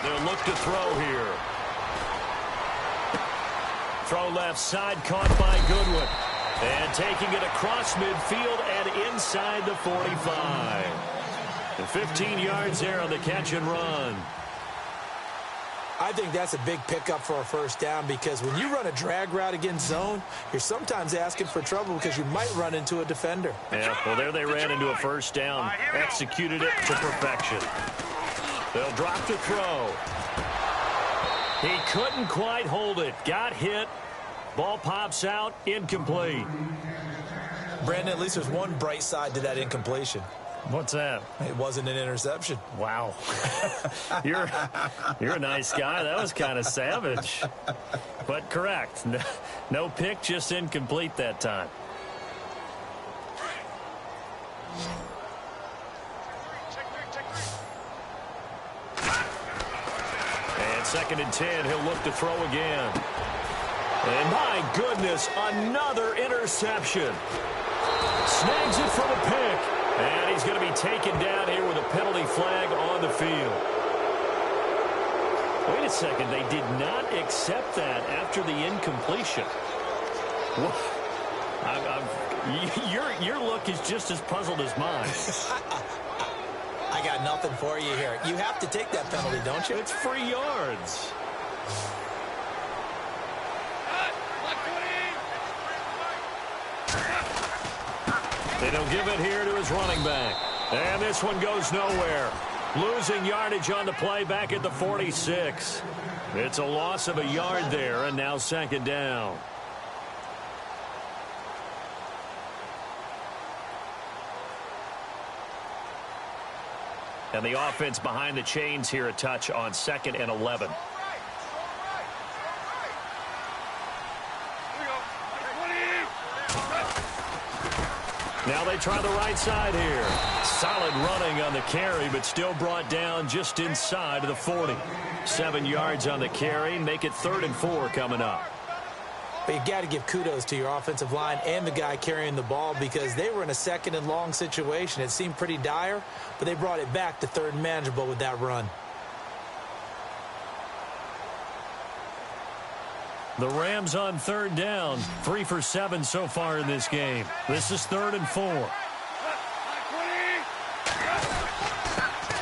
They'll look to throw here. Throw left side, caught by Goodwin. And taking it across midfield and inside the 45. And 15 yards there on the catch and run. I think that's a big pickup for a 1st down, because when you run a drag route against zone, you're sometimes asking for trouble because you might run into a defender. Yeah, well, there they ran into a 1st down, executed it to perfection. They'll drop to throw. He couldn't quite hold it. Got hit. Ball pops out, incomplete. Brandon, at least there's one bright side to that incompletion. What's that? It wasn't an interception. Wow. You're a nice guy. That was kind of savage. But correct. No pick, just incomplete that time. And 2nd and 10, he'll look to throw again. And my goodness, another interception. Snags it for the pick. And he's going to be taken down here with a penalty flag on the field. Wait a second, they did not accept that after the incompletion. Your look is just as puzzled as mine. I got nothing for you here. You have to take that penalty, don't you? It's 3 yards. They'll give it here to his running back. And this one goes nowhere. Losing yardage on the play back at the 46. It's a loss of a yard there, and now 2nd down. And the offense behind the chains here a touch on 2nd and 11. Now they try the right side here. Solid running on the carry, but still brought down just inside of the 40. 7 yards on the carry. Make it 3rd and 4 coming up. But you got to give kudos to your offensive line and the guy carrying the ball because they were in a 2nd and long situation. It seemed pretty dire, but they brought it back to 3rd and manageable with that run. The Rams on 3rd down. 3 for 7 so far in this game. This is 3rd and 4.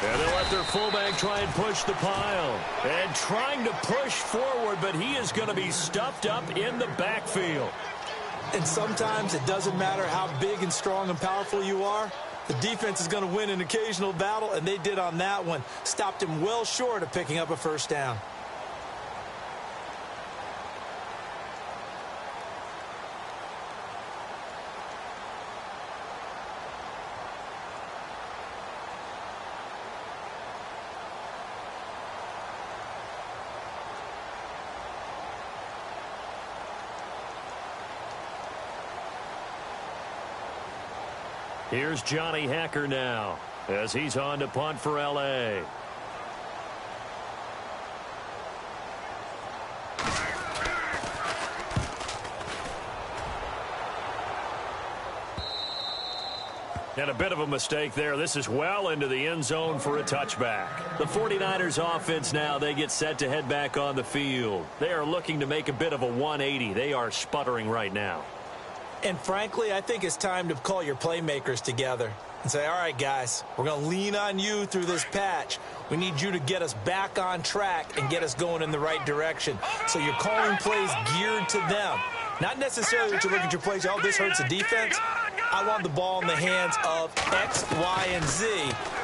And they'll let their fullback try and push the pile. And trying to push forward, but he is going to be stuffed up in the backfield. And sometimes it doesn't matter how big and strong and powerful you are. The defense is going to win an occasional battle, and they did on that one. Stopped him well short of picking up a 1st down. Here's Johnny Hacker now as he's on to punt for L.A. And a bit of a mistake there. This is well into the end zone for a touchback. The 49ers offense now, they get set to head back on the field. They are looking to make a bit of a 180. They are sputtering right now. And frankly, I think it's time to call your playmakers together and say, all right, guys, we're going to lean on you through this patch. We need you to get us back on track and get us going in the right direction. So you're calling plays geared to them. Not necessarily that you look at your plays, oh, this hurts the defense. I want the ball in the hands of X, Y, and Z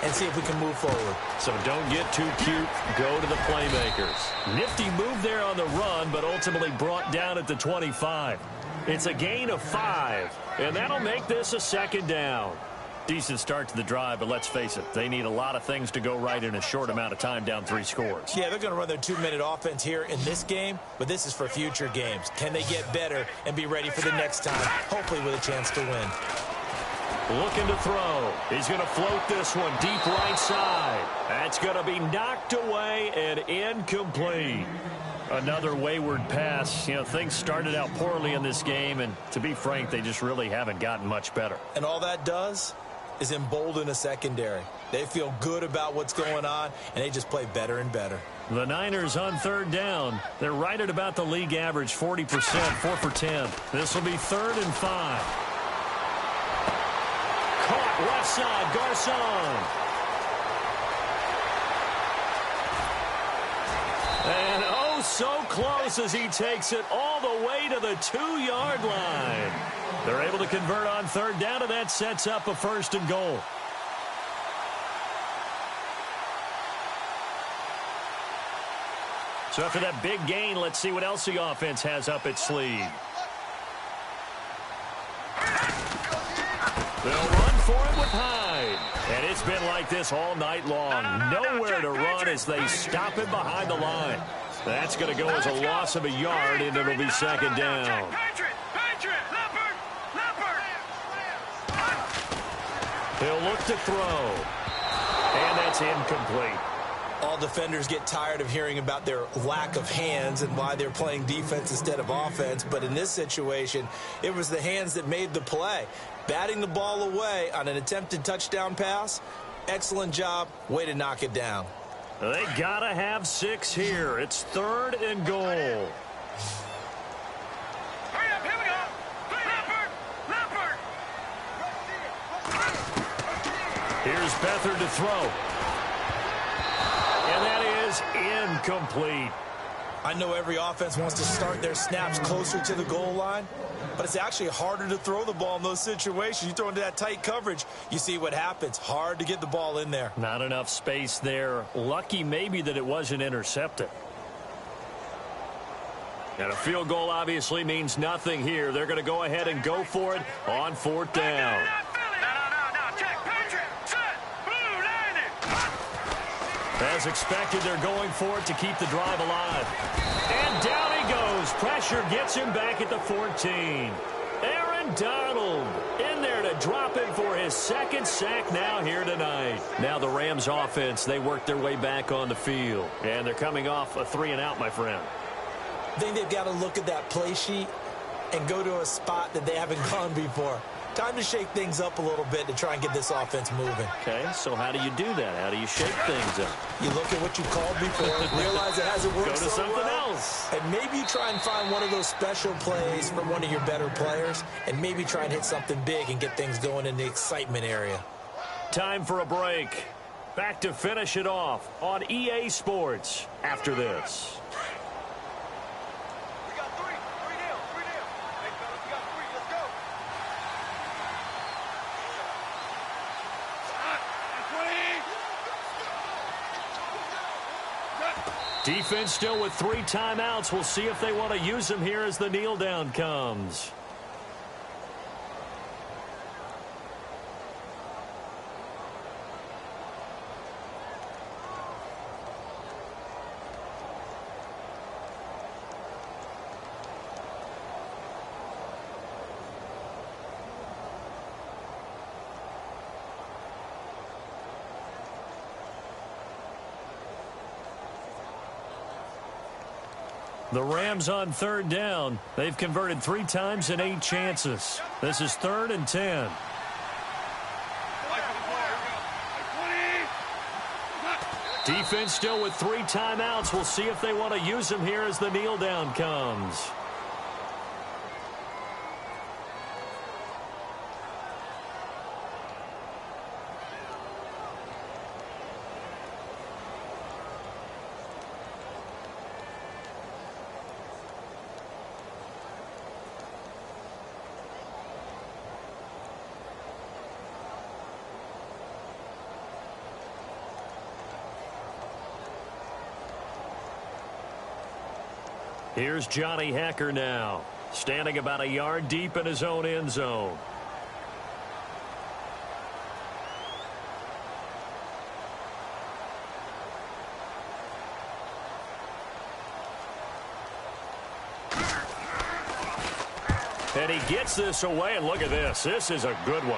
and see if we can move forward. So don't get too cute. Go to the playmakers. Nifty move there on the run, but ultimately brought down at the 25. It's a gain of 5, and that'll make this a 2nd down. Decent start to the drive, but let's face it, they need a lot of things to go right in a short amount of time down 3 scores. Yeah, they're going to run their 2-minute offense here in this game, but this is for future games. Can they get better and be ready for the next time, hopefully with a chance to win? Looking to throw. He's going to float this one deep right side. That's going to be knocked away and incomplete. Another wayward pass. You know, things started out poorly in this game, and to be frank, they just really haven't gotten much better. And all that does is embolden a secondary. They feel good about what's going on, and they just play better and better. The Niners on 3rd down. They're right at about the league average, 40%, 4 for 10. This will be 3rd and 5. Caught left side, Garcon. And oh, so close as he takes it all the way to the 2-yard line. They're able to convert on 3rd down, and that sets up a 1st and goal. So after that big gain, let's see what else the offense has up its sleeve. They'll run for it with Hyde. And it's been like this all night long. Nowhere to run as they stop him behind the line. That's going to go as a loss of a yard, and it'll be 2nd down. He'll look to throw. And that's incomplete. All defenders get tired of hearing about their lack of hands and why they're playing defense instead of offense. But in this situation, it was the hands that made the play. Batting the ball away on an attempted touchdown pass, excellent job. Way to knock it down. They got to have 6 here. It's 3rd and goal. Hurry up, here we go. Leopard. Here's Beathard to throw. And that is incomplete. I know every offense wants to start their snaps closer to the goal line, but it's actually harder to throw the ball in those situations. You throw into that tight coverage, you see what happens. Hard to get the ball in there. Not enough space there. Lucky maybe that it wasn't intercepted. And a field goal obviously means nothing here. They're going to go ahead and go for it on 4th down. No, check, Patriot, set, blue, landing. As expected, they're going for it to keep the drive alive. And down he goes. Pressure gets him back at the 14. Aaron Donald in there to drop him for his second sack now here tonight. Now the Rams offense, they work their way back on the field. And they're coming off a 3-and-out, my friend. I think they've got to look at that play sheet and go to a spot that they haven't gone before. Time to shake things up a little bit to try and get this offense moving. Okay, so how do you do that? How do you shake things up? You look at what you called before, realize it hasn't worked Go to so something well, else. and maybe you try and find one of those special plays from one of your better players, and maybe try and hit something big and get things going in the excitement area. Time for a break. Back to finish it off on EA Sports after this. We got three. Three down. Hey, fellas, we got three. Let's go. Defense still with 3 timeouts. We'll see if they want to use them here as the kneel down comes. The Rams on 3rd down. They've converted 3 times in 8 chances. This is 3rd and 10. Defense still with 3 timeouts. We'll see if they want to use them here as the kneel down comes. Here's Johnny Hecker now, standing about a yard deep in his own end zone. And he gets this away, and look at this. This is a good one.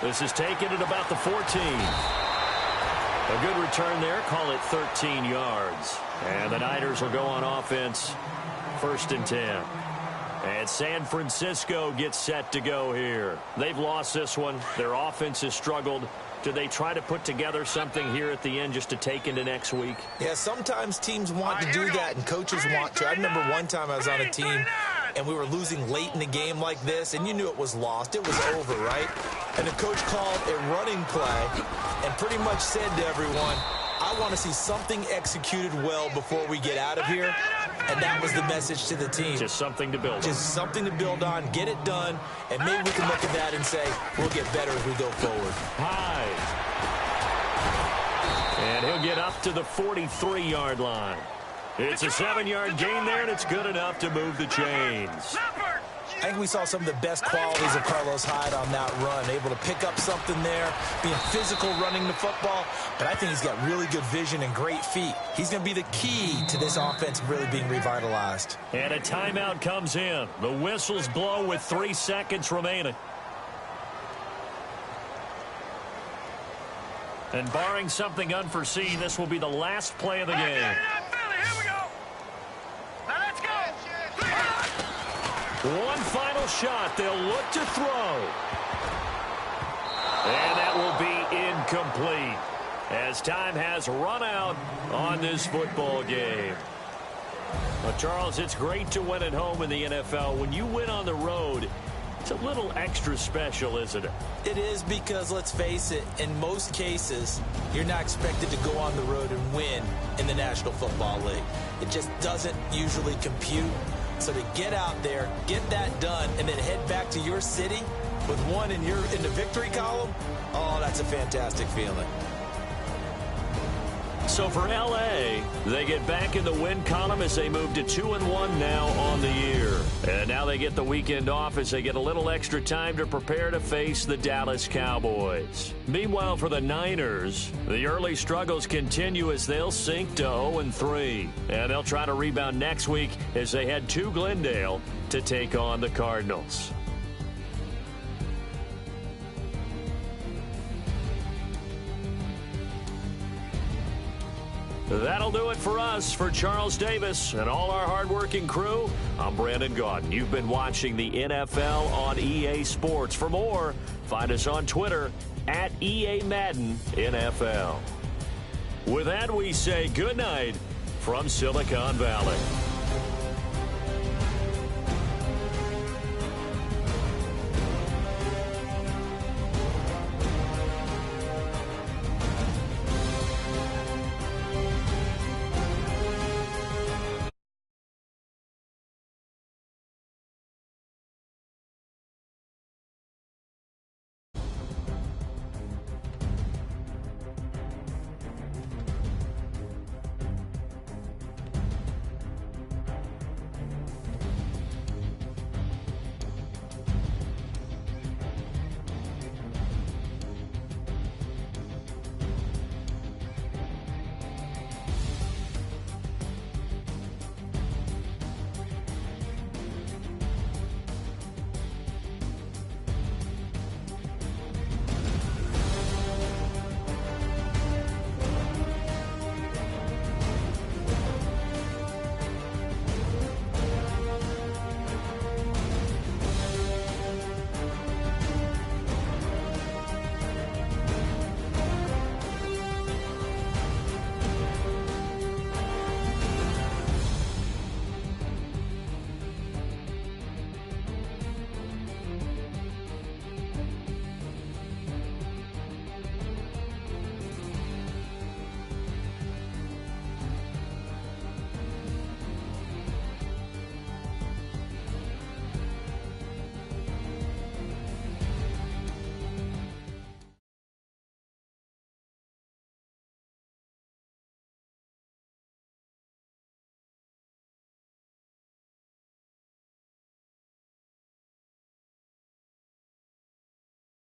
This is taken at about the 14. A good return there. Call it 13 yards. And the Niners will go on offense. 1st and 10. And San Francisco gets set to go here. They've lost this one. Their offense has struggled. Do they try to put together something here at the end just to take into next week? Yeah, sometimes teams want to do that, and coaches want to. I remember one time I was on a team, and we were losing late in the game like this, and you knew it was lost. It was over, right? And the coach called a running play and pretty much said to everyone, I want to see something executed well before we get out of here. And that was the message to the team. Just something to build on. Just something to build on, get it done, and maybe we can look at that and say, we'll get better as we go forward. High. And he'll get up to the 43-yard line. It's a 7-yard gain there, and it's good enough to move the chains. I think we saw some of the best qualities of Carlos Hyde on that run. Able to pick up something there, being physical running the football. But I think he's got really good vision and great feet. He's going to be the key to this offense really being revitalized. And a timeout comes in. The whistles blow with 3 seconds remaining. And barring something unforeseen, this will be the last play of the game. One final shot. They'll look to throw. And that will be incomplete as time has run out on this football game. Well, Charles, it's great to win at home in the NFL. When you win on the road, it's a little extra special, isn't it? It is, because let's face it, in most cases, you're not expected to go on the road and win in the National Football League. It just doesn't usually compute. So to get out there, get that done, and then head back to your city with one in the victory column, oh, that's a fantastic feeling. So for L.A., they get back in the win column as they move to 2-1 now on the year. And now they get the weekend off as they get a little extra time to prepare to face the Dallas Cowboys. Meanwhile, for the Niners, the early struggles continue as they'll sink to 0-3. And they'll try to rebound next week as they head to Glendale to take on the Cardinals. That'll do it for us. For Charles Davis and all our hardworking crew, I'm Brandon Gaudin. You've been watching the NFL on EA Sports. For more, find us on Twitter at EA Madden NFL. With that, we say good night from Silicon Valley.